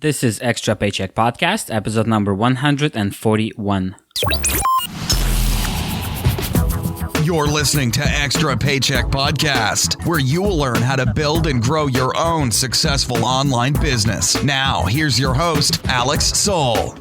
This is Extra Paycheck Podcast, episode number 141. You're listening to Extra Paycheck Podcast, where you will learn how to build and grow your own successful online business. Now, here's your host, Alex Soul.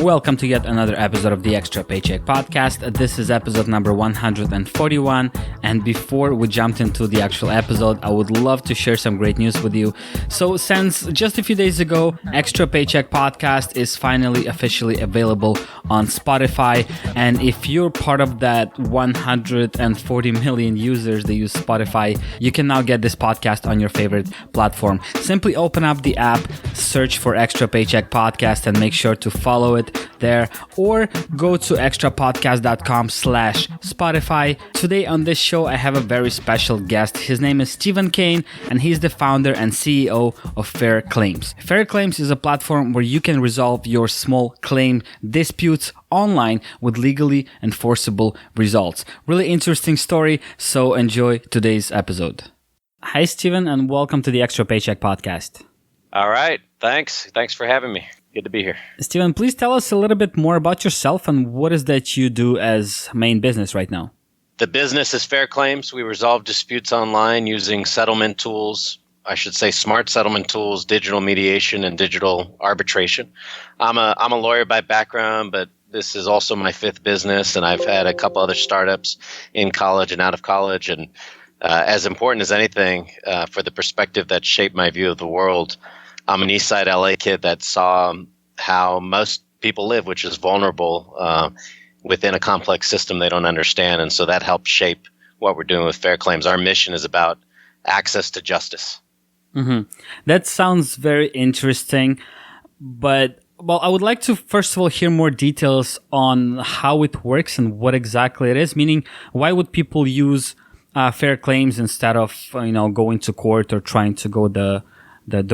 Welcome to yet another episode of the Extra Paycheck Podcast. This is episode number 141. And before we jump into the actual episode, I would love to share some great news with you. So since just a few days ago, Extra Paycheck Podcast is finally officially available on Spotify. And if you're part of that 140 million users that use Spotify, you can now get this podcast on your favorite platform. Simply open up the app, search for Extra Paycheck Podcast, and make sure to follow it there, or go to extrapodcast.com/Spotify. Today on this show, I have a very special guest. His name is Stephen Kane, and he's the founder and CEO of FairClaims. FairClaims is a platform where you can resolve your small claim disputes online with legally enforceable results. Really interesting story, so enjoy today's episode. Hi, Stephen, and welcome to the Extra Paycheck Podcast. All right. Thanks for having me. Good to be here. Stephen, please tell us a little bit more about yourself and what is that you do as main business right now. The business is FairClaims. We resolve disputes online using settlement tools. I should say smart settlement tools, digital mediation, and digital arbitration. I'm a lawyer by background, but this is also my fifth business, and I've had a couple other startups in college and out of college. And as important as anything, for the perspective that shaped my view of the world, I'm an East Side LA kid that saw how most people live, which is vulnerable within a complex system they don't understand. And so that helped shape what we're doing with FairClaims. Our mission is about access to justice. Mm-hmm. That sounds very interesting. But, well, I would like to, first of all, hear more details on how it works and what exactly it is. Meaning, why would people use FairClaims instead of, going to court or trying to go the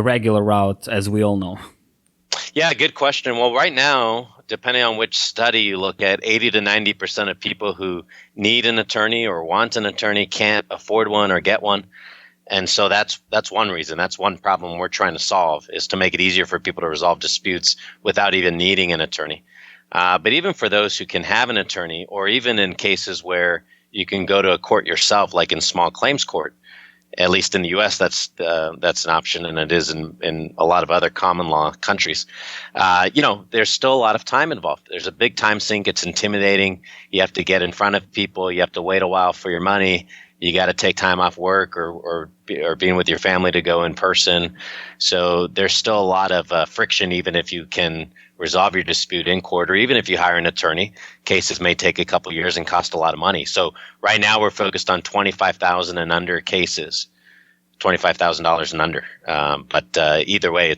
regular route, as we all know? Yeah, good question. Well, right now, depending on which study you look at, 80 to 90% of people who need an attorney or want an attorney can't afford one or get one. And so that's one reason. That's one problem we're trying to solve, is to make it easier for people to resolve disputes without even needing an attorney. But even for those who can have an attorney, or even in cases where you can go to a court yourself, like in small claims court, at least in the U.S., that's an option, and it is in a lot of other common law countries. There's still a lot of time involved. There's a big time sink. It's intimidating. You have to get in front of people. You have to wait a while for your money. You got to take time off work or being with your family to go in person. So there's still a lot of friction, even if you can resolve your dispute in court, or even if you hire an attorney. Cases may take a couple years and cost a lot of money. So right now we're focused on $25,000 and under cases, $25,000 and under. But either way,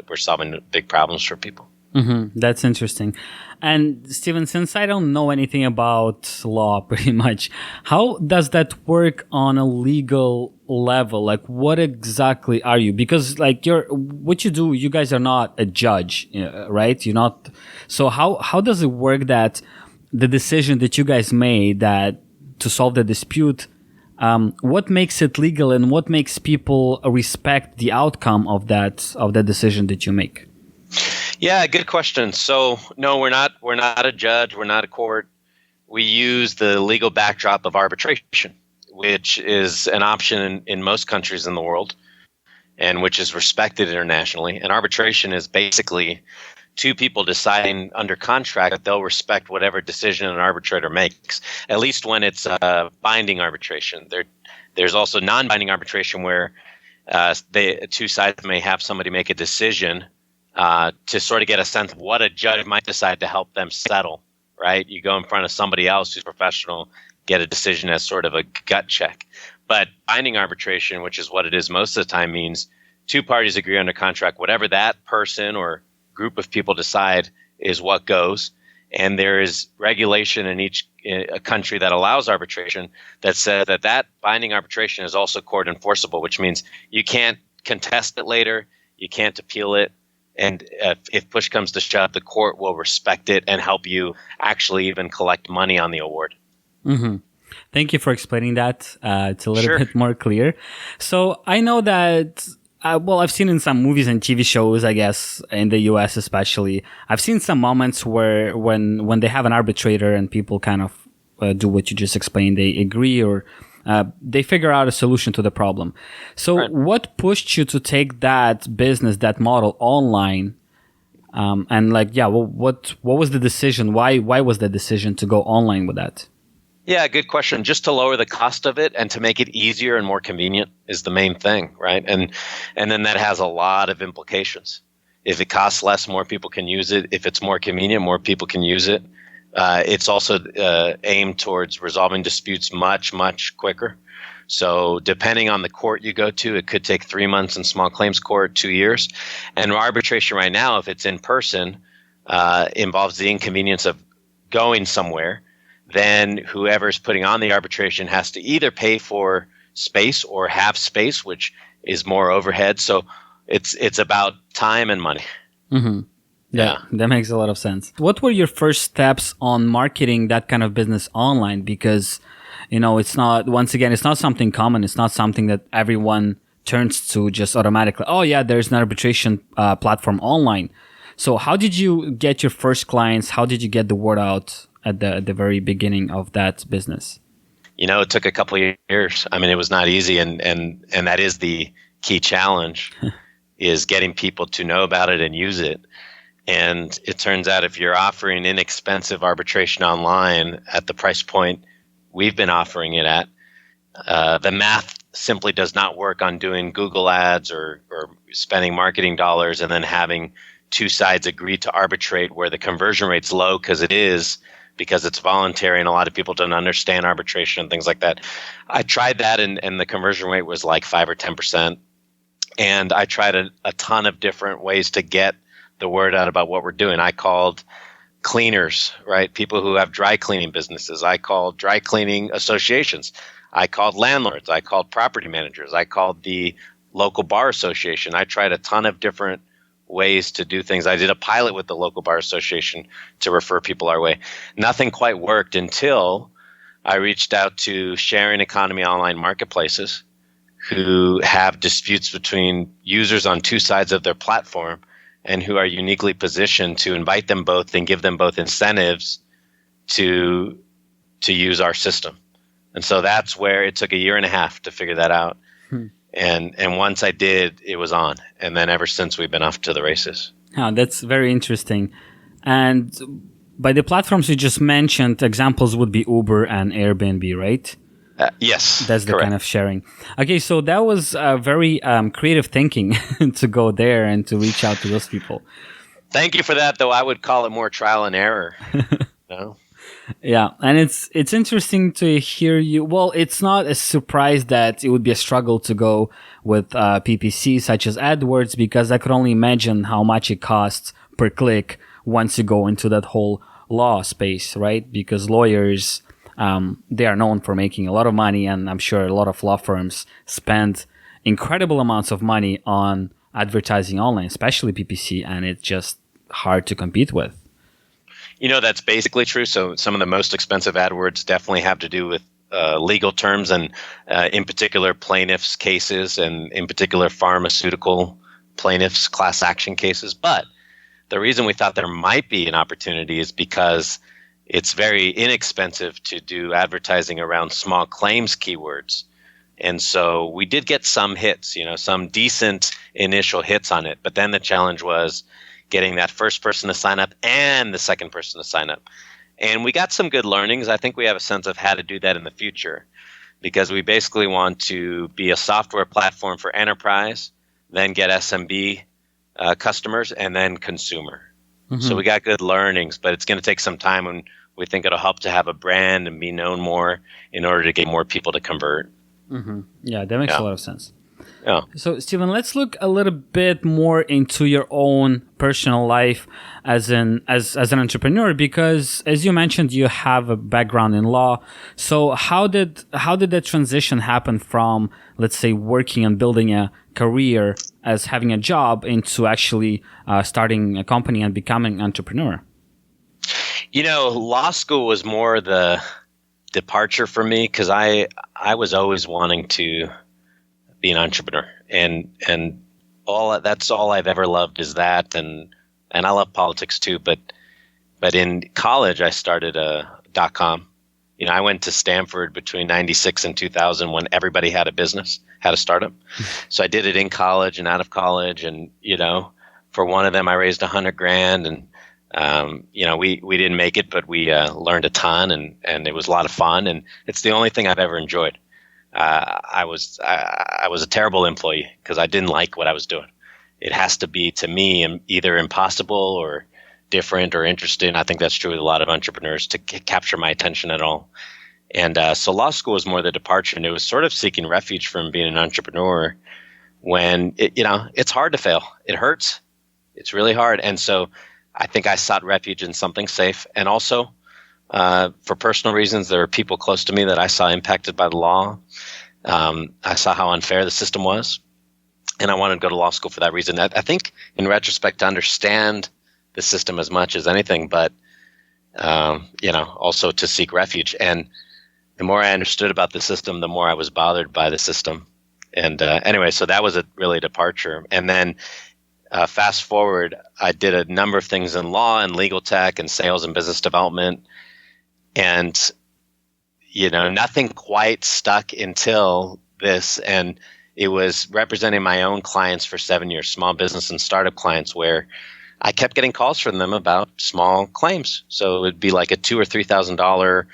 we're solving big problems for people. Mm-hmm. That's interesting. And Stephen, since I don't know anything about law pretty much, how does that work on a legal level? Like, what exactly are you? Because what you do, you guys are not a judge, right? You're not. So how does it work that the decision that you guys made that to solve the dispute, what makes it legal and what makes people respect the outcome of that decision that you make? Yeah, good question. So no, we're not a judge. We're not a court. We use the legal backdrop of arbitration, which is an option in most countries in the world, and which is respected internationally. And arbitration is basically two people deciding under contract that they'll respect whatever decision an arbitrator makes, at least when it's binding arbitration. There's also non-binding arbitration where two sides may have somebody make a decision to sort of get a sense of what a judge might decide to help them settle, right? You go in front of somebody else who's professional, get a decision as sort of a gut check. But binding arbitration, which is what it is most of the time, means two parties agree under contract. Whatever that person or group of people decide is what goes. And there is regulation in a country that allows arbitration that says that binding arbitration is also court enforceable, which means you can't contest it later, you can't appeal it. And if push comes to shove, the court will respect it and help you actually even collect money on the award. Mm-hmm. Thank you for explaining that. It's a little bit more clear. So I know that Well, I've seen in some movies and TV shows, I guess, in the US especially, I've seen some moments where when they have an arbitrator and people kind of do what you just explained, they agree or they figure out a solution to the problem. So Right. what pushed you to take that business, that model online? And what was the decision? Why was the decision to go online with that? Yeah, good question. Just to lower the cost of it and to make it easier and more convenient is the main thing, right? And then that has a lot of implications. If it costs less, more people can use it. If it's more convenient, more people can use it. It's also aimed towards resolving disputes much, much quicker. So depending on the court you go to, it could take 3 months in small claims court, 2 years. And arbitration right now, if it's in person, involves the inconvenience of going somewhere. Then whoever's putting on the arbitration has to either pay for space or have space, which is more overhead. So it's about time and money. Mm-hmm. Yeah, that makes a lot of sense. What were your first steps on marketing that kind of business online? Because, it's not, once again, it's not something common. It's not something that everyone turns to just automatically. Oh yeah, there's an arbitration platform online. So how did you get your first clients? How did you get the word out at the very beginning of that business? It took a couple of years. I mean, it was not easy. And that is the key challenge is getting people to know about it and use it. And it turns out if you're offering inexpensive arbitration online at the price point we've been offering it at, the math simply does not work on doing Google ads or spending marketing dollars and then having two sides agree to arbitrate where the conversion rate's low because it's voluntary and a lot of people don't understand arbitration and things like that. I tried that and the conversion rate was like 5 or 10%. And I tried a ton of different ways to get the word out about what we're doing. I called cleaners, right? People who have dry cleaning businesses. I called dry cleaning associations. I called landlords. I called property managers. I called the local bar association. I tried a ton of different ways to do things. I did a pilot with the local bar association to refer people our way. Nothing quite worked until I reached out to sharing economy online marketplaces who have disputes between users on two sides of their platform and who are uniquely positioned to invite them both and give them both incentives to use our system. And so that's where it took a year and a half to figure that out. And once I did, it was on. And then ever since, we've been off to the races. Oh, that's very interesting. And by the platforms you just mentioned, examples would be Uber and Airbnb, right? Yes, that's the correct. kind of sharing. Okay, so that was very creative thinking to go there and to reach out to those people. Thank you for that, though. I would call it more trial and error. No? Yeah, and it's interesting to hear you. Well, it's not a surprise that it would be a struggle to go with PPC such as AdWords, because I could only imagine how much it costs per click once you go into that whole law space, right? Because lawyers, they are known for making a lot of money, and I'm sure a lot of law firms spend incredible amounts of money on advertising online, especially PPC, and it's just hard to compete with. That's basically true. So some of the most expensive AdWords definitely have to do with legal terms and in particular plaintiffs' cases and in particular pharmaceutical plaintiffs' class action cases. But the reason we thought there might be an opportunity is because it's very inexpensive to do advertising around small claims keywords. And so we did get some hits, some decent initial hits on it. But then the challenge was getting that first person to sign up and the second person to sign up. And we got some good learnings. I think we have a sense of how to do that in the future because we basically want to be a software platform for enterprise, then get SMB customers, and then consumer. Mm-hmm. So we got good learnings, but it's going to take some time, and we think it'll help to have a brand and be known more in order to get more people to convert. Mm-hmm. Yeah, that makes a lot of sense. Yeah. So, Stephen, let's look a little bit more into your own personal life as an entrepreneur, because, as you mentioned, you have a background in law. So, how did that transition happen from, let's say, working and building a career as having a job into actually starting a company and becoming an entrepreneur? Law school was more the departure for me because I was always wanting to be an entrepreneur. And That's all I've ever loved is that, and I love politics too. But in college, I started a .com. I went to Stanford between '96 and 2000 when everybody had a business, had a startup. So I did it in college and out of college, and for one of them, I raised $100,000, and we didn't make it, but we learned a ton, and it was a lot of fun, and it's the only thing I've ever enjoyed. I was a terrible employee because I didn't like what I was doing. It has to be, to me, either impossible or different or interesting. I think that's true with a lot of entrepreneurs to capture my attention at all. And so law school was more the departure, and it was sort of seeking refuge from being an entrepreneur when it's hard to fail. It hurts. It's really hard. And so I think I sought refuge in something safe. And also for personal reasons, there were people close to me that I saw impacted by the law. I saw how unfair the system was, and I wanted to go to law school for that reason. I think in retrospect, to understand the system as much as anything, but also to seek refuge. And the more I understood about the system, the more I was bothered by the system. And anyway, so that was really a departure. And then fast forward, I did a number of things in law and legal tech and sales and business development. And, nothing quite stuck until this. And it was representing my own clients for 7 years, small business and startup clients, where I kept getting calls from them about small claims. So it would be like a $2,000 or $3,000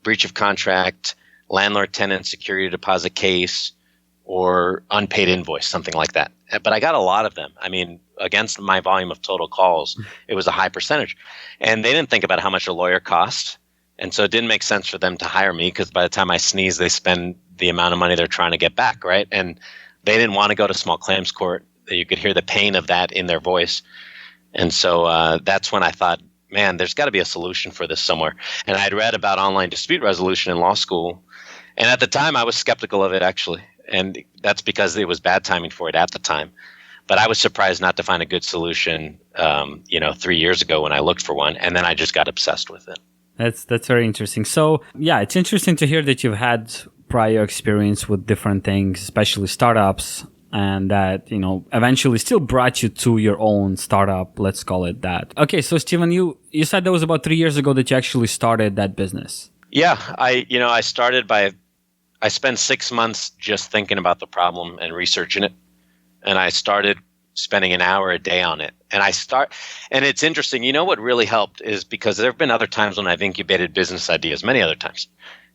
breach of contract, landlord-tenant security deposit case, or unpaid invoice, something like that. But I got a lot of them. I mean, against my volume of total calls, it was a high percentage. And they didn't think about how much a lawyer cost. And so it didn't make sense for them to hire me because by the time I sneeze, they spend the amount of money they're trying to get back, right? And they didn't want to go to small claims court. You could hear the pain of that in their voice. And so that's when I thought, man, there's got to be a solution for this somewhere. And I'd read about online dispute resolution in law school. And at the time, I was skeptical of it, actually. And that's because it was bad timing for it at the time. But I was surprised not to find a good solution, 3 years ago when I looked for one. And then I just got obsessed with it. That's very interesting. So, yeah, it's interesting to hear that you've had prior experience with different things, especially startups, and that, eventually still brought you to your own startup, let's call it that. Okay, so Stephen, you said that was about 3 years ago that you actually started that business. Yeah, I spent 6 months just thinking about the problem and researching it. And I started spending an hour a day on it. And it's interesting, what really helped is because there have been other times when I've incubated business ideas, many other times.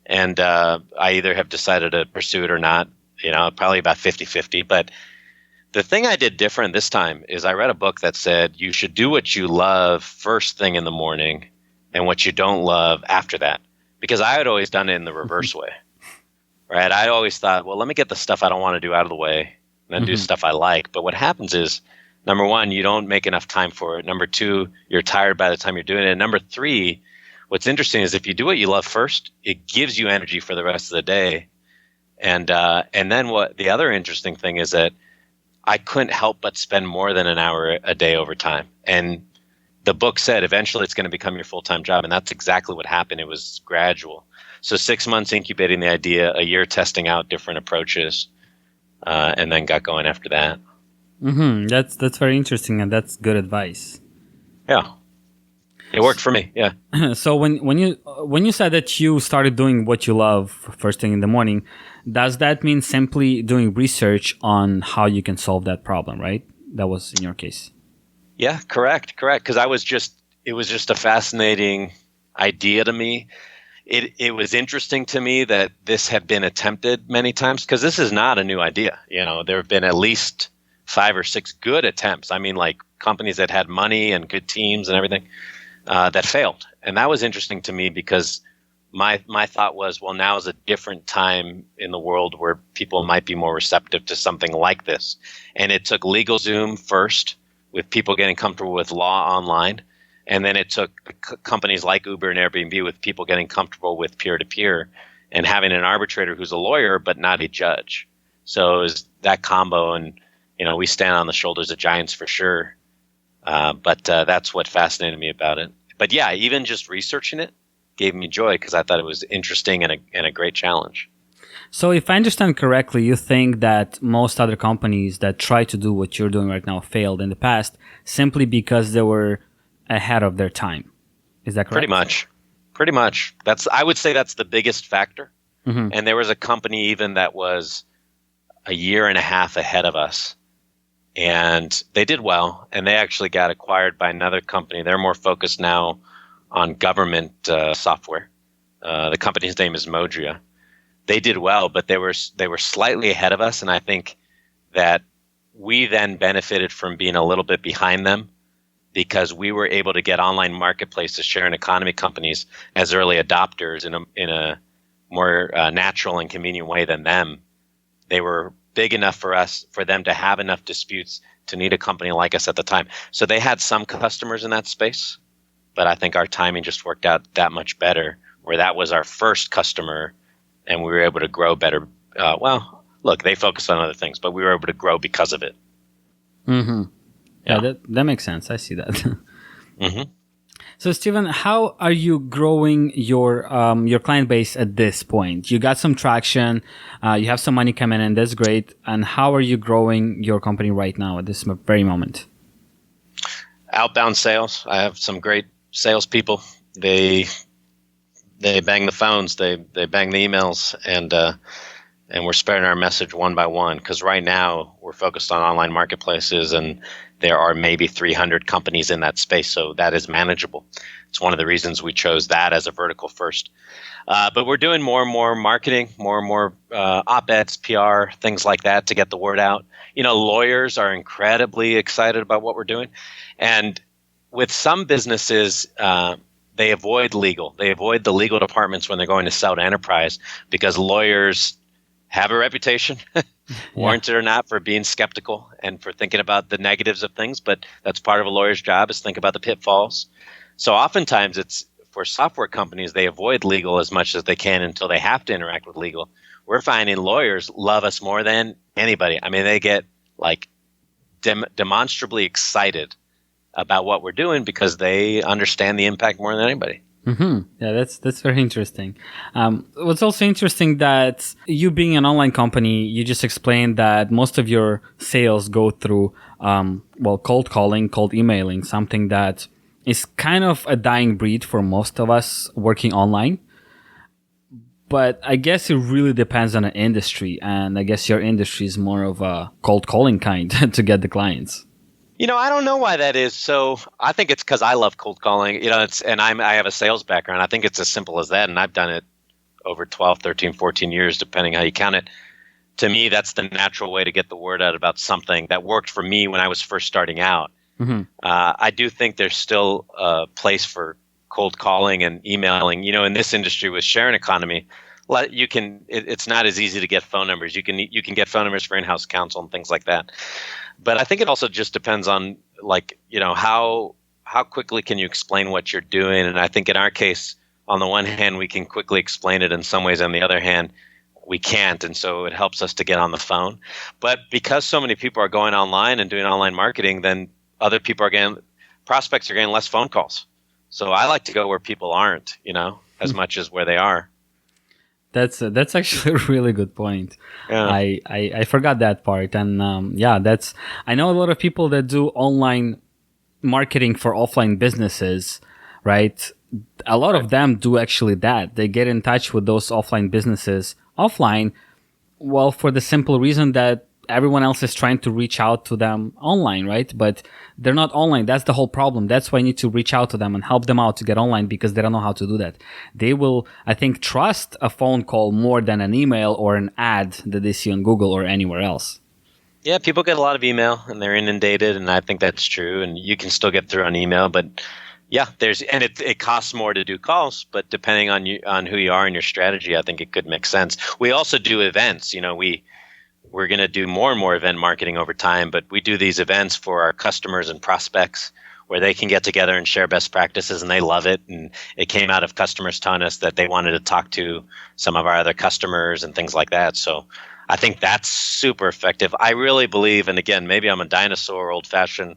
And I either have decided to pursue it or not, probably about 50-50. But the thing I did different this time is I read a book that said you should do what you love first thing in the morning and what you don't love after that. Because I had always done it in the reverse way, right? I always thought, well, let me get the stuff I don't want to do out of the way and then do stuff I like. But what happens is, number one, you don't make enough time for it. Number two, you're tired by the time you're doing it. And number three, what's interesting is if you do what you love first, it gives you energy for the rest of the day. And then what the other interesting thing is that I couldn't help but spend more than an hour a day over time. And the book said eventually it's going to become your full-time job. And that's exactly what happened. It was gradual. So 6 months incubating the idea, a year testing out different approaches, and then got going after that. That's very interesting, and that's good advice. Yeah. It worked for me, yeah. So when you said that you started doing what you love first thing in the morning, does that mean simply doing research on how you can solve that problem, right? That was in your case. Yeah, correct. Because it was just a fascinating idea to me. It was interesting to me that this had been attempted many times because this is not a new idea. There have been at least 5 or 6 good attempts. I mean, like companies that had money and good teams and everything. That failed. And that was interesting to me because my thought was, well, now is a different time in the world where people might be more receptive to something like this. And it took LegalZoom first, with people getting comfortable with law online. And then it took companies like Uber and Airbnb with people getting comfortable with peer-to-peer and having an arbitrator who's a lawyer but not a judge. So it was that combo, and we stand on the shoulders of giants for sure. But that's what fascinated me about it. But yeah, even just researching it gave me joy because I thought it was interesting and a great challenge. So if I understand correctly, you think that most other companies that try to do what you're doing right now failed in the past simply because they were ahead of their time. Is that correct? Pretty much. I would say that's the biggest factor. Mm-hmm. And there was a company even that was a year and a half ahead of us. And they did well, and they actually got acquired by another company. They're more focused now on government software. The company's name is Modria. They did well, but they were slightly ahead of us, and I think that we then benefited from being a little bit behind them because we were able to get online marketplaces, sharing economy companies as early adopters in a more natural and convenient way than them. They were big enough for them to have enough disputes to need a company like us at the time. So they had some customers in that space, but I think our timing just worked out that much better, where that was our first customer and we were able to grow better. Look, they focused on other things, but we were able to grow because of it. Mm-hmm. Yeah, that makes sense. I see that. Mm-hmm. So, Stephen, how are you growing your client base at this point? You got some traction, you have some money coming in. That's great. And how are you growing your company right now at this very moment? Outbound sales. I have some great salespeople. They bang the phones, they bang the emails, and we're spreading our message one by one. Because right now we're focused on online marketplaces, and there are maybe 300 companies in that space, so that is manageable. It's one of the reasons we chose that as a vertical first. But we're doing more and more marketing, more and more op-eds, PR, things like that to get the word out. Lawyers are incredibly excited about what we're doing. And with some businesses, they avoid legal. They avoid the legal departments when they're going to sell to enterprise because lawyers have a reputation, warranted or not, for being skeptical and for thinking about the negatives of things. But that's part of a lawyer's job, is think about the pitfalls. So oftentimes it's for software companies, they avoid legal as much as they can until they have to interact with legal. We're finding lawyers love us more than anybody. I mean, they get like demonstrably excited about what we're doing because they understand the impact more than anybody. Mm-hmm. Yeah, that's very interesting. What's also interesting that you being an online company, you just explained that most of your sales go through, cold calling, cold emailing, something that is kind of a dying breed for most of us working online. But I guess it really depends on an industry, and I guess your industry is more of a cold calling kind to get the clients. I don't know why that is. So I think it's because I love cold calling, I have a sales background. I think it's as simple as that. And I've done it over 12, 13, 14 years, depending how you count it. To me, that's the natural way to get the word out about something that worked for me when I was first starting out. Mm-hmm. I do think there's still a place for cold calling and emailing. In this industry with sharing economy, it's not as easy to get phone numbers. You can get phone numbers for in-house counsel and things like that. But I think it also just depends on how quickly can you explain what you're doing. And I think in our case, on the one hand, we can quickly explain it. In some ways, on the other hand, we can't. And so it helps us to get on the phone. But because so many people are going online and doing online marketing, then other people prospects are getting less phone calls. So I like to go where people aren't, as much as where they are. That's actually a really good point. Yeah. I forgot that part. And I know a lot of people that do online marketing for offline businesses, right? A lot of them do actually that. They get in touch with those offline businesses offline, for the simple reason that everyone else is trying to reach out to them online, right? But they're not online. That's the whole problem. That's why I need to reach out to them and help them out to get online, because they don't know how to do that. They will, I think, trust a phone call more than an email or an ad that they see on Google or anywhere else. Yeah, people get a lot of email and they're inundated, and I think that's true. And you can still get through on email, but yeah, it costs more to do calls, but depending on who you are and your strategy, I think it could make sense. We also do events. We're going to do more and more event marketing over time, but we do these events for our customers and prospects where they can get together and share best practices, and they love it. And it came out of customers telling us that they wanted to talk to some of our other customers and things like that. So I think that's super effective. I really believe, and again, maybe I'm a dinosaur, old-fashioned,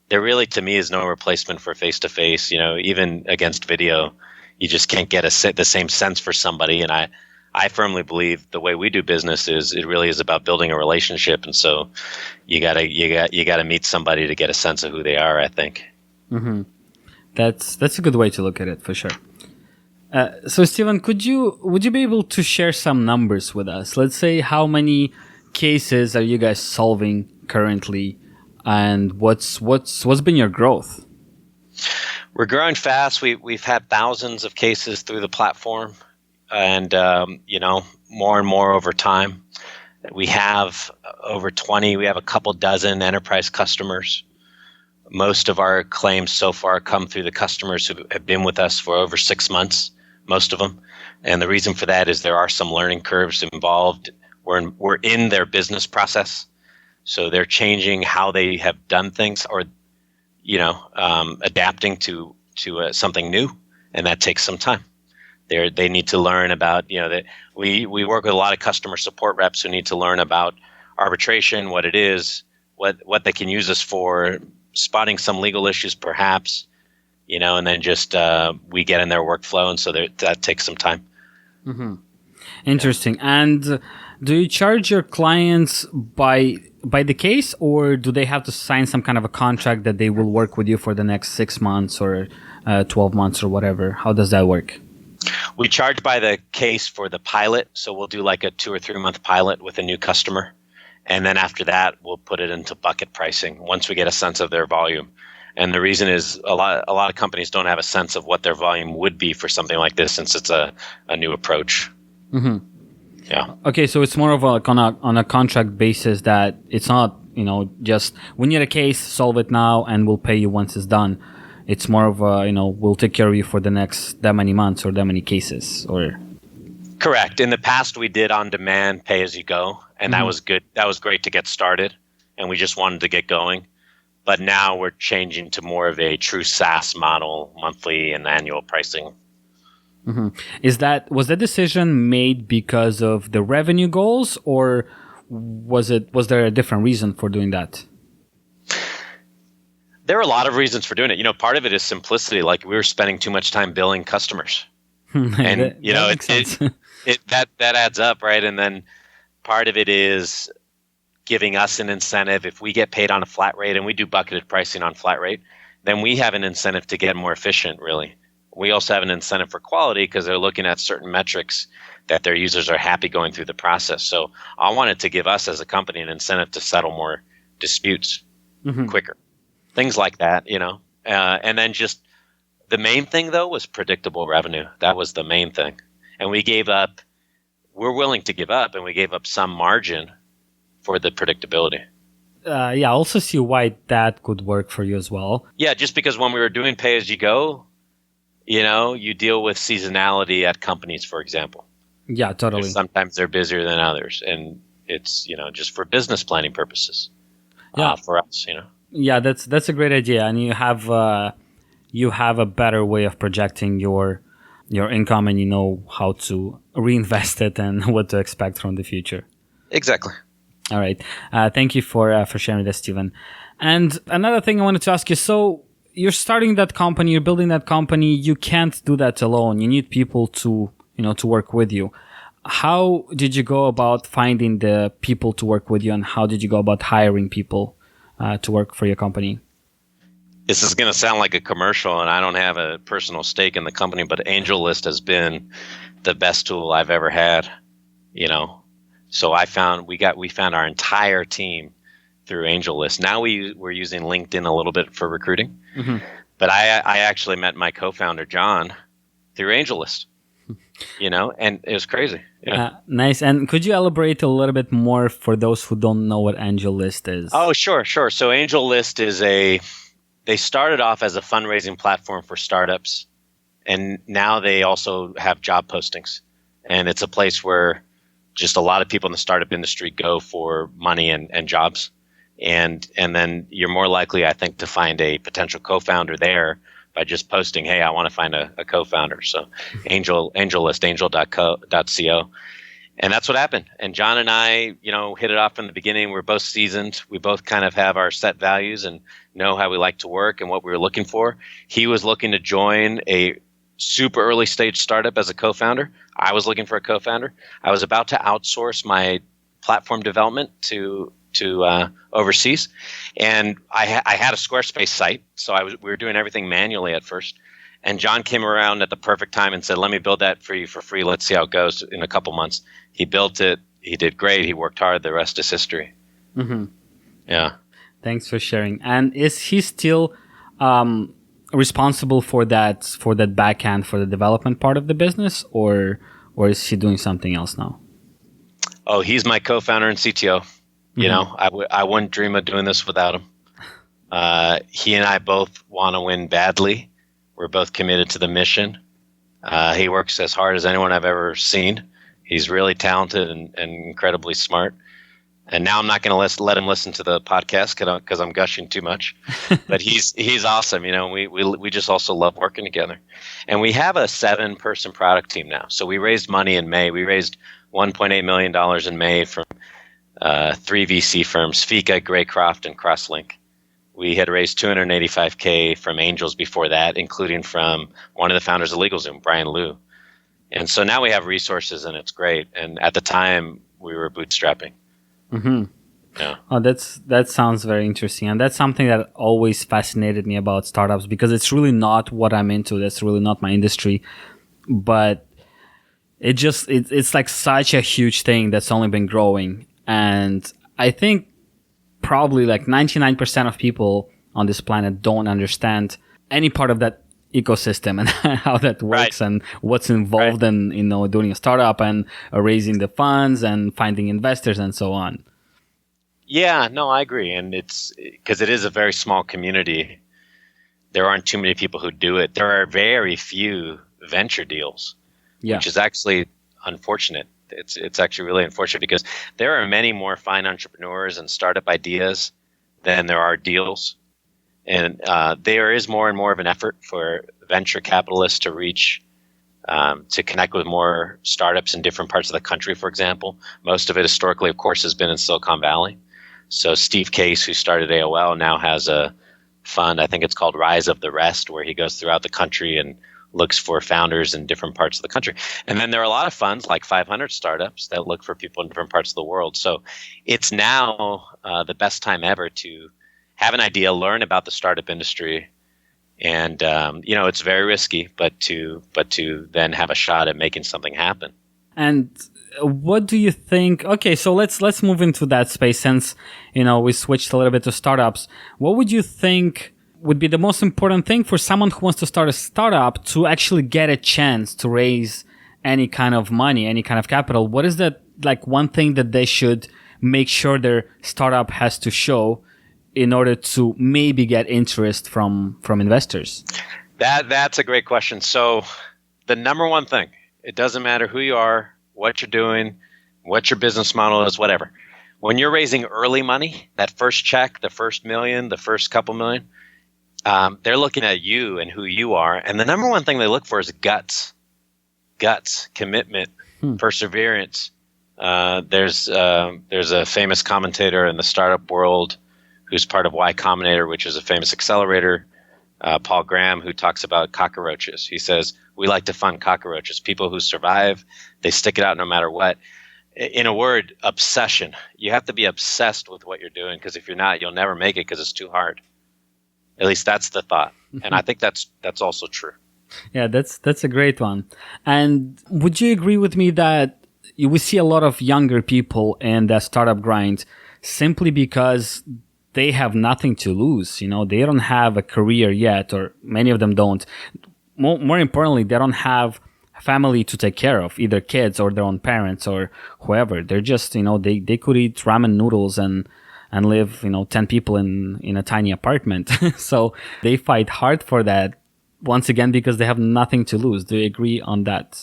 there really, to me, is no replacement for face-to-face. Even against video, you just can't get the same sense for somebody. And I I firmly believe the way we do business is it really is about building a relationship, and so you gotta meet somebody to get a sense of who they are, I think. Mm-hmm. That's a good way to look at it, for sure. So Stephen, would you be able to share some numbers with us? Let's say, how many cases are you guys solving currently, and what's been your growth? We're growing fast. We've had thousands of cases through the platform, and more and more over time. We have over 20. We have a couple dozen enterprise customers. Most of our claims so far come through the customers who have been with us for over 6 months, most of them. And the reason for that is there are some learning curves involved. We're in their business process, so they're changing how they have done things, or adapting to something new, and that takes some time. They need to learn about, that we work with a lot of customer support reps who need to learn about arbitration, what it is, what they can use us for, spotting some legal issues perhaps, and then just we get in their workflow, and so that takes some time. Mm-hmm. Interesting. Yeah. And do you charge your clients by the case, or do they have to sign some kind of a contract that they will work with you for the next 6 months or 12 months or whatever? How does that work? We charge by the case for the pilot. So we'll do like a 2 or 3 month pilot with a new customer. And then after that, we'll put it into bucket pricing once we get a sense of their volume. And the reason is a lot of companies don't have a sense of what their volume would be for something like this, since it's a new approach. Mm-hmm. Yeah. Okay, so it's more of on a contract basis, that it's not, just we need a case, solve it now, and we'll pay you once it's done. It's more of a, we'll take care of you for the next that many months or that many cases, or... Correct. In the past, we did on-demand, pay-as-you-go, and that was good. That was great to get started, and we just wanted to get going. But now we're changing to more of a true SaaS model, monthly and annual pricing. Mm-hmm. Was that decision made because of the revenue goals, or was there a different reason for doing that? There are a lot of reasons for doing it. Part of it is simplicity. Like, we were spending too much time billing customers, and that adds up, right? And then part of it is giving us an incentive. If we get paid on a flat rate, and we do bucketed pricing on flat rate, then we have an incentive to get more efficient, really. We also have an incentive for quality because they're looking at certain metrics that their users are happy going through the process. So I wanted to give us as a company an incentive to settle more disputes quicker. Things like that, and then just the main thing, though, was predictable revenue. That was the main thing. And we're willing to give up, and we gave up some margin for the predictability. I also see why that could work for you as well. Yeah, just because when we were doing pay-as-you-go, you deal with seasonality at companies, for example. Yeah, totally. Sometimes they're busier than others, and it's, just for business planning purposes. Yeah. For us, Yeah, that's a great idea, and you have a better way of projecting your income, and you know how to reinvest it and what to expect from the future. Exactly. All right. Thank you for sharing this, Stephen. And another thing I wanted to ask you, so you're starting that company, you're building that company, you can't do that alone. You need people to work with you. How did you go about finding the people to work with you, and how did you go about hiring people to work for your company? This is going to sound like a commercial, and I don't have a personal stake in the company, but AngelList has been the best tool I've ever had. So we found our entire team through AngelList. Now we're using LinkedIn a little bit for recruiting, but I actually met my co-founder John through AngelList. And it was crazy. Yeah. Nice. And could you elaborate a little bit more for those who don't know what AngelList is? Oh, sure. So AngelList they started off as a fundraising platform for startups, and now they also have job postings. And it's a place where just a lot of people in the startup industry go for money and jobs. And then you're more likely, I think, to find a potential co-founder there by just posting, hey, I want to find a co-founder. So AngelList, angel.co. And that's what happened. And John and I, hit it off from the beginning. We're both seasoned. We both kind of have our set values and know how we like to work and what we were looking for. He was looking to join a super early stage startup as a co-founder. I was looking for a co-founder. I was about to outsource my platform development to overseas, and I had a Squarespace site, so we were doing everything manually at first. And John came around at the perfect time and said, "Let me build that for you for free. Let's see how it goes in a couple months." He built it. He did great. He worked hard. The rest is history. Mm-hmm. Yeah. Thanks for sharing. And is he still responsible for that back end, for the development part of the business, or is he doing something else now? Oh, he's my co-founder and CTO. Mm-hmm. You know, I wouldn't dream of doing this without him. He and I both want to win badly. We're both committed to the mission. He works as hard as anyone I've ever seen. He's really talented and incredibly smart. And now I'm not going to let him listen to the podcast because I'm gushing too much. But he's awesome. You know, we just also love working together. And we have a 7-person product team now. So we raised money in May. We raised $1.8 million in May from 3 VC firms, Fika, Greycroft, and Crosslink. We had raised $285K from angels before that, including from one of the founders of LegalZoom, Brian Liu. And so now we have resources, and it's great. And at the time, we were bootstrapping. Mm-hmm. Yeah. Oh, that sounds very interesting, and that's something that always fascinated me about startups, because it's really not what I'm into. That's really not my industry, but it's like such a huge thing that's only been growing. And I think probably like 99% of people on this planet don't understand any part of that ecosystem and how that works, right, and what's involved, right, in, doing a startup and raising the funds and finding investors and so on. Yeah, no, I agree. And it's because it is a very small community. There aren't too many people who do it. There are very few venture deals, which is actually unfortunate. It's actually really unfortunate because there are many more fine entrepreneurs and startup ideas than there are deals. And there is more and more of an effort for venture capitalists to reach, to connect with more startups in different parts of the country, for example. Most of it historically, of course, has been in Silicon Valley. So Steve Case, who started AOL, now has a fund, I think it's called Rise of the Rest, where he goes throughout the country and looks for founders in different parts of the country. And then there are a lot of funds like 500 Startups that look for people in different parts of the world. So it's now the best time ever to have an idea, learn about the startup industry, and it's very risky, but to then have a shot at making something happen. And what do you think? Okay, so let's move into that space, since we switched a little bit to startups. What would you think would be the most important thing for someone who wants to start a startup to actually get a chance to raise any kind of money, any kind of capital? What is that, like, one thing that they should make sure their startup has to show in order to maybe get interest from investors? That's a great question. So the number one thing, it doesn't matter who you are, what you're doing, what your business model is, whatever. When you're raising early money, that first check, the first million, the first couple million, they're looking at you and who you are. And the number one thing they look for is guts, commitment, perseverance. There's a famous commentator in the startup world who's part of Y Combinator, which is a famous accelerator, Paul Graham, who talks about cockroaches. He says, we like to fund cockroaches, people who survive, they stick it out no matter what. In a word, obsession. You have to be obsessed with what you're doing, because if you're not, you'll never make it because it's too hard. At least that's the thought. And I think that's also true. Yeah, that's a great one. And would you agree with me that we see a lot of younger people in the startup grind simply because they have nothing to lose? They don't have a career yet, or many of them don't. More importantly, they don't have a family to take care of, either kids or their own parents or whoever. They're just, they could eat ramen noodles and live, 10 people in a tiny apartment. So they fight hard for that, once again, because they have nothing to lose. Do you agree on that?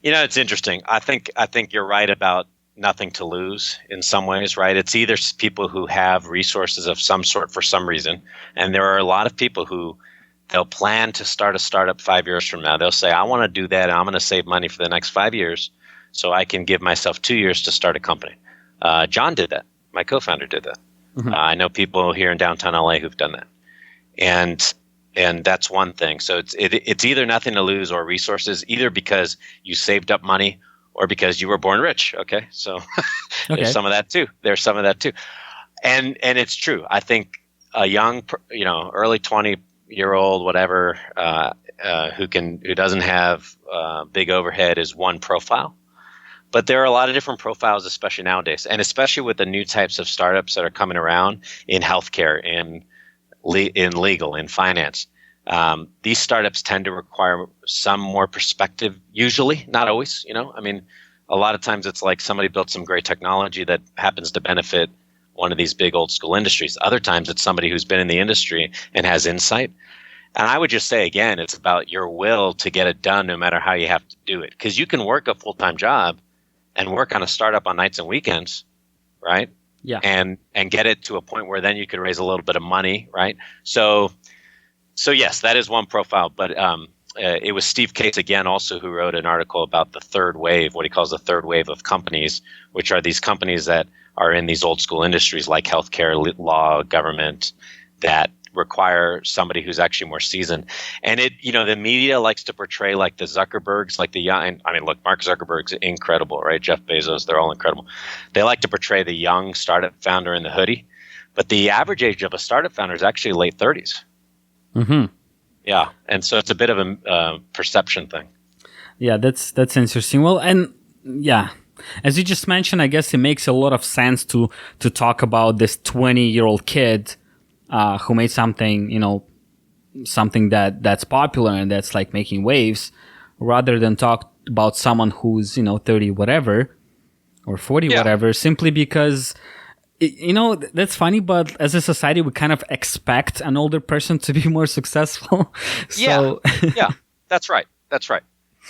It's interesting. I think you're right about nothing to lose in some ways, right? It's either people who have resources of some sort for some reason, and there are a lot of people who they'll plan to start a startup 5 years from now. They'll say, I want to do that, and I'm going to save money for the next 5 years so I can give myself 2 years to start a company. John did that. My co-founder did that. Mm-hmm. I know people here in downtown LA who've done that. And And that's one thing. So it's either nothing to lose or resources, either because you saved up money or because you were born rich. Okay, so there's some of that too. And it's true. I think a young, early 20-year-old, whatever, who doesn't have big overhead is one profile. But there are a lot of different profiles, especially nowadays, and especially with the new types of startups that are coming around in healthcare, in legal, in finance. These startups tend to require some more perspective, usually, not always. I mean, a lot of times it's like somebody built some great technology that happens to benefit one of these big old school industries. Other times it's somebody who's been in the industry and has insight. And I would just say, again, it's about your will to get it done no matter how you have to do it. Because you can work a full-time job and work on a startup on nights and weekends, right? Yeah. And get it to a point where then you could raise a little bit of money, right? So yes, that is one profile. But it was Steve Case again also who wrote an article about the third wave, what he calls the third wave of companies, which are these companies that are in these old school industries like healthcare, law, government, that require somebody who's actually more seasoned. And the media likes to portray like the Zuckerbergs, like the young. I mean, look, Mark Zuckerberg's incredible, right? Jeff Bezos, they're all incredible. They like to portray the young startup founder in the hoodie, but the average age of a startup founder is actually late 30s. Mm-hmm. Yeah, and so it's a bit of a perception thing. Yeah, that's interesting. Well, and yeah, as you just mentioned, I guess it makes a lot of sense to talk about this 20-year-old kid who made something, something that's popular and that's like making waves, rather than talk about someone who's 30 whatever or 40 whatever, simply because that's funny, but as a society we kind of expect an older person to be more successful. So yeah, that's right.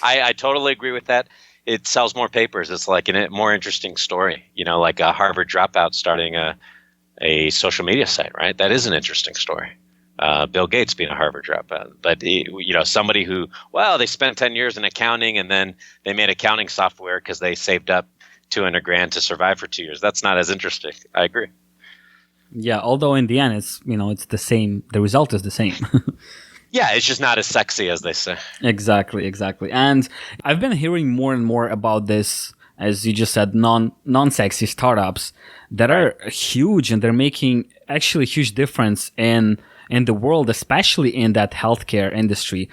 I totally agree with that. It sells more papers. It's like a more interesting story, like a Harvard dropout starting a social media site, right? That is an interesting story. Bill Gates being a Harvard dropout, but somebody who, they spent 10 years in accounting and then they made accounting software because they saved up $200,000 to survive for 2 years. That's not as interesting. I agree. Yeah, although in the end, it's it's the same. The result is the same. Yeah, it's just not as sexy as they say. Exactly. And I've been hearing more and more about this, as you just said, non-sexy startups that are huge, and they're making actually a huge difference in the world, especially in that healthcare industry.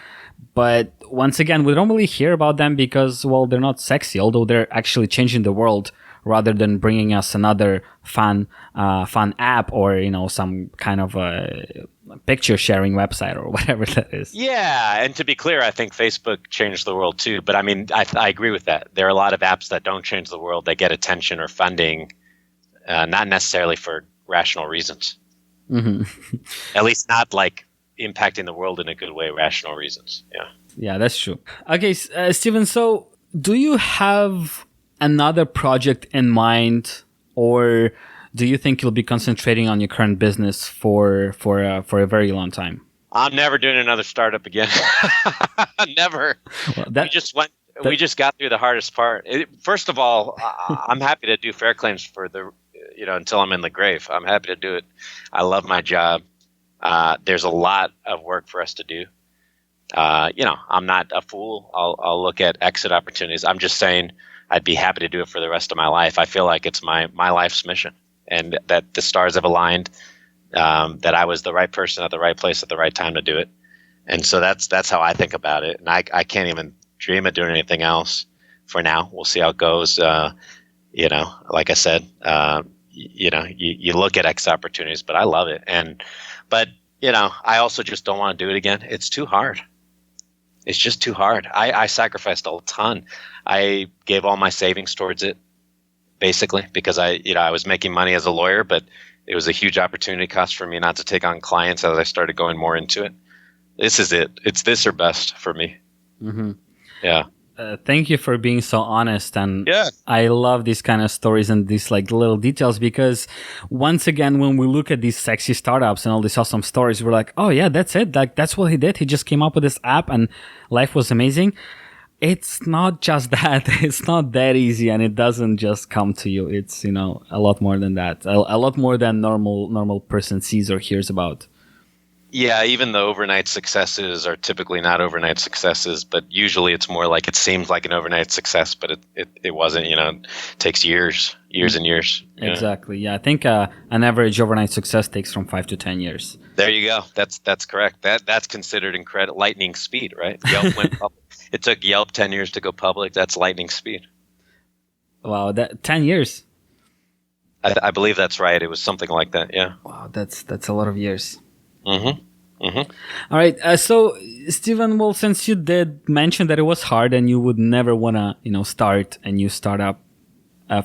But once again, we don't really hear about them because, they're not sexy, although they're actually changing the world rather than bringing us another fun app or, some kind of a picture sharing website or whatever that is. Yeah. And to be clear, I think Facebook changed the world too. But I mean, I agree with that. There are a lot of apps that don't change the world. They get attention or funding, not necessarily for rational reasons. Mm-hmm. At least not like impacting the world in a good way, rational reasons. Yeah, that's true. Okay, Stephen, so do you have another project in mind, or do you think you'll be concentrating on your current business for a very long time? I'm never doing another startup again. Never. Well, we just got through the hardest part. First of all, I'm happy to do Fair Claims for until I'm in the grave. I'm happy to do it. I love my job. There's a lot of work for us to do. I'm not a fool. I'll look at exit opportunities. I'm just saying I'd be happy to do it for the rest of my life. I feel like it's my life's mission, and that the stars have aligned, that I was the right person at the right place at the right time to do it. And so that's how I think about it. And I can't even dream of doing anything else for now. We'll see how it goes. Like I said, you look at exit opportunities, but I love it. But I also just don't want to do it again. It's too hard. It's just too hard. I sacrificed a ton. I gave all my savings towards it, basically, because I was making money as a lawyer, but it was a huge opportunity cost for me not to take on clients as I started going more into it. This is it. It's this or bust for me. Mm-hmm. Yeah. Thank you for being so honest, and yeah. I love these kind of stories and these like little details, because once again, when we look at these sexy startups and all these awesome stories, we're like, oh yeah, that's it. Like that's what he did. He just came up with this app and life was amazing. It's not just that. It's not that easy, and it doesn't just come to you. It's a lot more than that. A lot more than normal person sees or hears about. Yeah, even the overnight successes are typically not overnight successes, but usually it's more like it seems like an overnight success, but it wasn't. It takes years and years. Exactly. Yeah, I think an average overnight success takes from 5 to 10 years. There you go. That's correct. That's considered lightning speed, right? Yelp went public. It took Yelp 10 years to go public. That's lightning speed. Wow, that 10 years. I believe that's right. It was something like that. Yeah. Wow, that's a lot of years. Mm-hmm. Mm-hmm. All right. So, Stephen, well, since you did mention that it was hard and you would never want to, start a new startup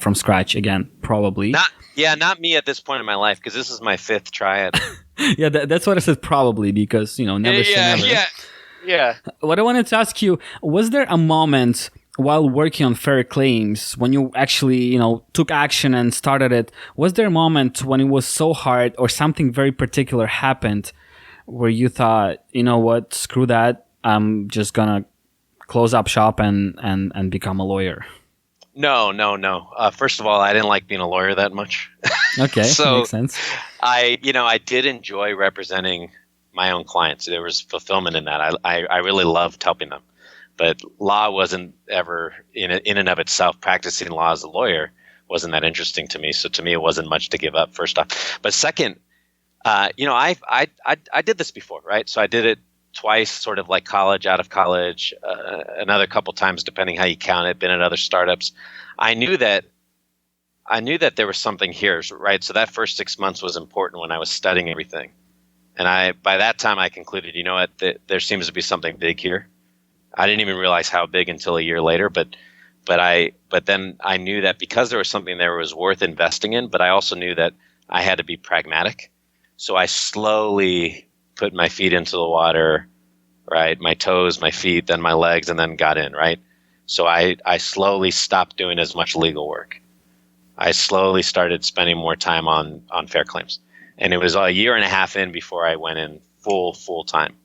from scratch again, probably. Not me at this point in my life, because this is my 5th try at it. Yeah, that's what I said, probably, because, never say never. Yeah. What I wanted to ask you, was there a moment while working on Fair Claims, when you actually, took action and started it, was there a moment when it was so hard or something very particular happened where you thought, you know what, screw that, I'm just going to close up shop and become a lawyer? No. First of all, I didn't like being a lawyer that much. Okay, so makes sense. I did enjoy representing my own clients. There was fulfillment in that. I really loved helping them. But law wasn't ever in and of itself. Practicing law as a lawyer wasn't that interesting to me. So to me, it wasn't much to give up. First off, but second, I did this before, right? So I did it twice, sort of like college, out of college, another couple times depending how you count it. Been at other startups. I knew that there was something here, right? So that first 6 months was important when I was studying everything, and by that time I concluded, you know what, there seems to be something big here. I didn't even realize how big until a year later, but then I knew that because there was something there was worth investing in, but I also knew that I had to be pragmatic. So I slowly put my feet into the water, right? My toes, my feet, then my legs, and then got in, right? So I slowly stopped doing as much legal work. I slowly started spending more time on fair claims. And it was a year and a half in before I went in full time.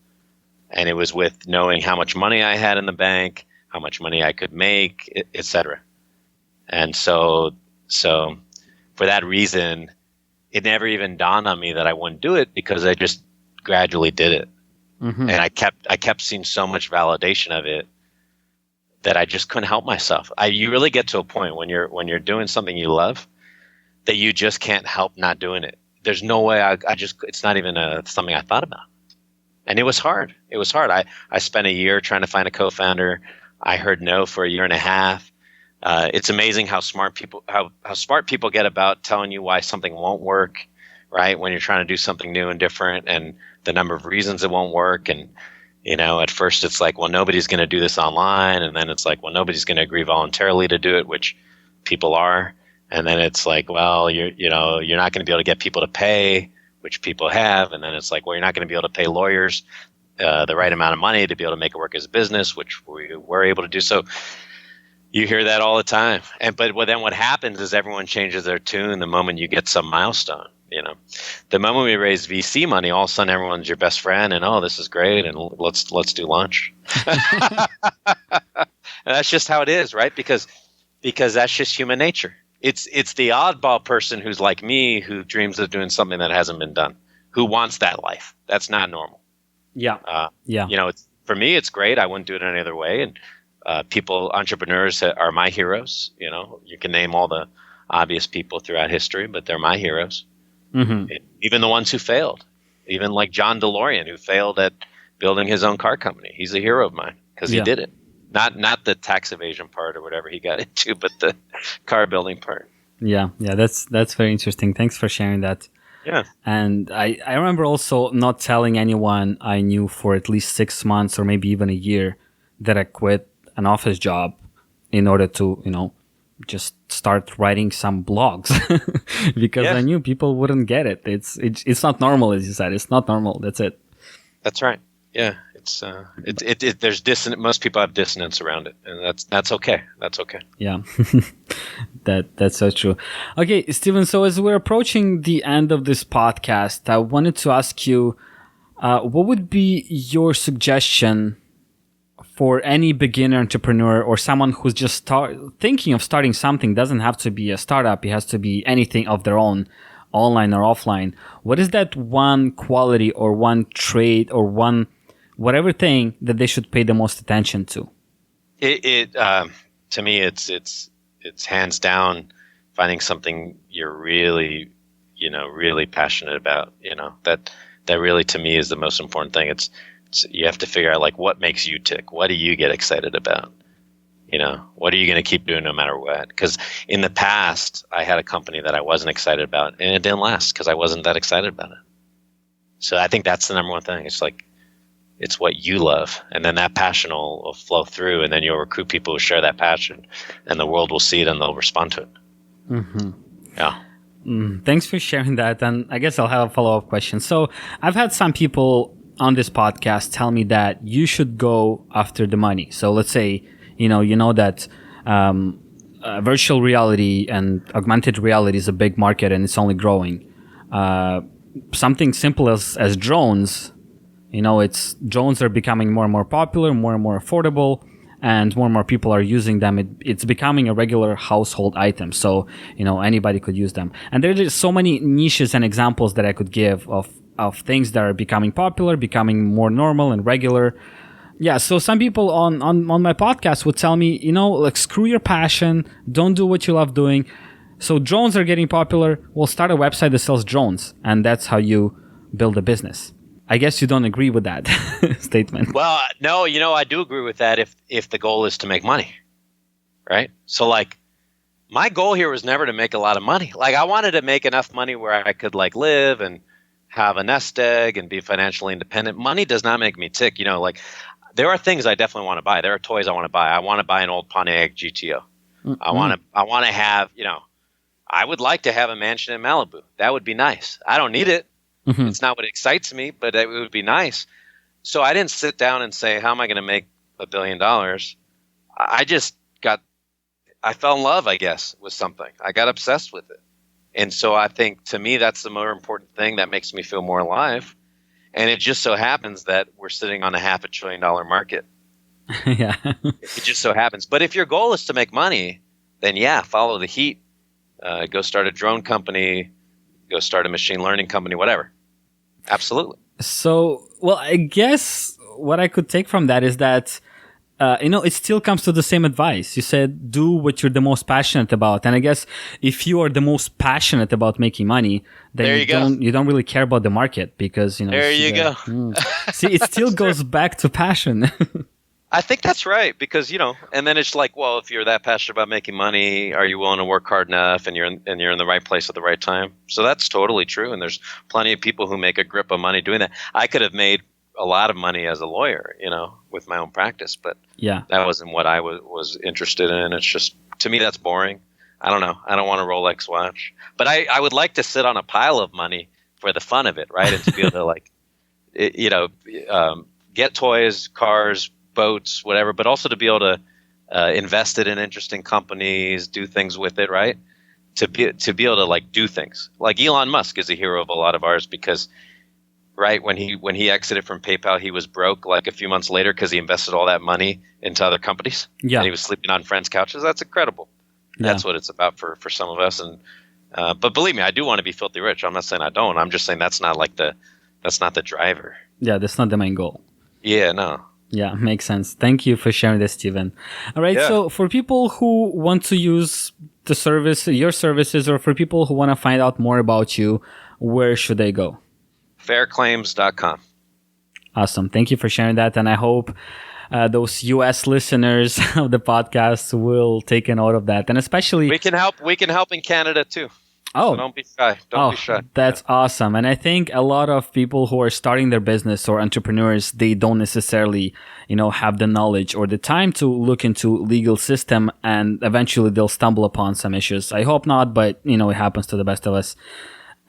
And it was with knowing how much money I had in the bank, how much money I could make, et cetera. And so for that reason, it never even dawned on me that I wouldn't do it, because I just gradually did it. Mm-hmm. And I kept seeing so much validation of it that I just couldn't help myself. You really get to a point when you're doing something you love that you just can't help not doing it. There's no way it's not even something I thought about. And it was hard. I spent a year trying to find a co-founder. I heard no for a year and a half. It's amazing how smart people get about telling you why something won't work, right? When you're trying to do something new and different, and the number of reasons it won't work. And, at first it's like, well, nobody's going to do this online. And then it's like, well, nobody's going to agree voluntarily to do it, which people are. And then it's like, well, you're not going to be able to get people to pay, which people have. And then it's like, well, you're not going to be able to pay lawyers the right amount of money to be able to make it work as a business, which we were able to do. So you hear that all the time. But then what happens is everyone changes their tune the moment you get some milestone. The moment we raise VC money, all of a sudden everyone's your best friend, and this is great, and let's do lunch. And that's just how it is, right? Because that's just human nature. It's the oddball person who's like me, who dreams of doing something that hasn't been done, who wants that life. That's not normal. Yeah. For me, it's great. I wouldn't do it any other way. And entrepreneurs are my heroes. You can name all the obvious people throughout history, but they're my heroes. Mm-hmm. Even the ones who failed, even like John DeLorean, who failed at building his own car company. He's a hero of mine because he did it. Not the tax evasion part or whatever he got into, but the car building part. Yeah, that's very interesting. Thanks for sharing that. Yeah. And I remember also not telling anyone I knew for at least 6 months or maybe even a year that I quit an office job in order to, just start writing some blogs because I knew people wouldn't get it. It's not normal, as you said. It's not normal. That's it. That's right. Yeah. There's dissonance. Most people have dissonance around it, and that's okay. That's okay. Yeah, that's so true. Okay, Stephen. So as we're approaching the end of this podcast, I wanted to ask you, what would be your suggestion for any beginner entrepreneur or someone who's just thinking of starting something? Doesn't have to be a startup. It has to be anything of their own. online or offline, what is that one quality or one trait or one whatever thing that they should pay the most attention to? To me, it's hands down finding something you're really, really passionate about. That really, to me, is the most important thing. It's you have to figure out like what makes you tick. What do you get excited about? What are you going to keep doing no matter what? Because in the past, I had a company that I wasn't excited about, and it didn't last because I wasn't that excited about it. So I think that's the number one thing. It's like, it's what you love, and then that passion will flow through, and then you'll recruit people who share that passion, and the world will see it and they'll respond to it. Mm-hmm. Yeah. Thanks for sharing that. And I guess I'll have a follow-up question. So I've had some people on this podcast tell me that you should go after the money. So let's say, you know that virtual reality and augmented reality is a big market and it's only growing. Something simple as drones, drones are becoming more and more popular, more and more affordable, and more people are using them. It's becoming a regular household item. So, anybody could use them. And there are just so many niches and examples that I could give of things that are becoming popular, becoming more normal and regular. Yeah, so some people on my podcast would tell me, like, screw your passion, don't do what you love doing. So drones are getting popular. We'll start a website that sells drones, and that's how you build a business. I guess you don't agree with that statement. Well, no, I do agree with that if the goal is to make money, right? So, like, my goal here was never to make a lot of money. Like, I wanted to make enough money where I could, like, live and have a nest egg and be financially independent. Money does not make me tick. There are things I definitely want to buy. There are toys I want to buy. I want to buy an old Pontiac GTO. Mm-hmm. I want to have, I would like to have a mansion in Malibu. That would be nice. I don't need it. Mm-hmm. It's not what excites me, but it would be nice. So I didn't sit down and say, how am I going to make $1 billion? I fell in love, I guess, with something. I got obsessed with it. And so I think, to me, that's the more important thing that makes me feel more alive. And it just so happens that we're sitting on a $500 billion market. Yeah. It just so happens. But if your goal is to make money, then follow the heat. Go start a drone company. Go start a machine learning company, whatever. Absolutely. So, well, I guess what I could take from that is that, it still comes to the same advice. You said, do what you're the most passionate about. And I guess if you are the most passionate about making money, then you don't really care about the market because, There you go. See, it still goes back to passion. I think that's right because, and then it's like, well, if you're that passionate about making money, are you willing to work hard enough and you're in the right place at the right time? So that's totally true. And there's plenty of people who make a grip of money doing that. I could have made a lot of money as a lawyer, with my own practice, but that wasn't what I was interested in. It's just, to me, that's boring. I don't know. I don't want a Rolex watch, but I would like to sit on a pile of money for the fun of it, right? And to be able to get toys, cars, boats, whatever, but also to be able to invest it in interesting companies, do things with it, right? To be able to do things. Like Elon Musk is a hero of a lot of ours because, right, when he exited from PayPal, he was broke like a few months later because he invested all that money into other companies. Yeah, and he was sleeping on friends' couches. That's incredible. Yeah. That's what it's about for some of us. And but believe me, I do want to be filthy rich. I'm not saying I don't. I'm just saying that's not the driver. Yeah, that's not the main goal. Yeah, no. Yeah, makes sense. Thank you for sharing this, Stephen. All right, so for people who want to use your services, or for people who want to find out more about you, where should they go? FairClaims.com. Awesome. Thank you for sharing that. And I hope those US listeners of the podcast will take a note of that. And especially... We can help in Canada too. Oh, so don't be shy. Don't be shy. That's awesome. And I think a lot of people who are starting their business or entrepreneurs, they don't necessarily, have the knowledge or the time to look into legal system, and eventually they'll stumble upon some issues. I hope not, but it happens to the best of us.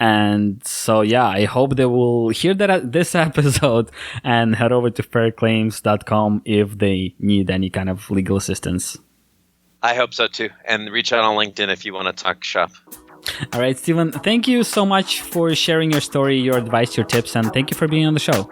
And so, I hope they will hear this episode and head over to fairclaims.com if they need any kind of legal assistance. I hope so too. And reach out on LinkedIn if you want to talk shop. All right, Stephen, thank you so much for sharing your story, your advice, your tips, and thank you for being on the show.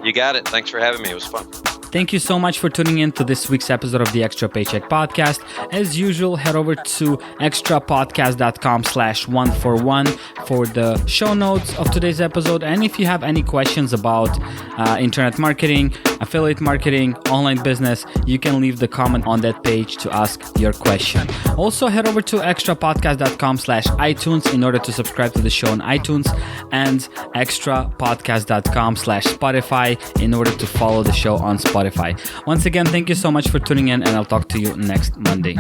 You got it. Thanks for having me. It was fun. Thank you so much for tuning in to this week's episode of the Extra Paycheck Podcast. As usual, head over to extrapodcast.com/141 for the show notes of today's episode. And if you have any questions about internet marketing, affiliate marketing, online business, you can leave the comment on that page to ask your question. Also, head over to extrapodcast.com/iTunes in order to subscribe to the show on iTunes, and extrapodcast.com/Spotify in order to follow the show on Spotify. Once again, thank you so much for tuning in, and I'll talk to you next Monday.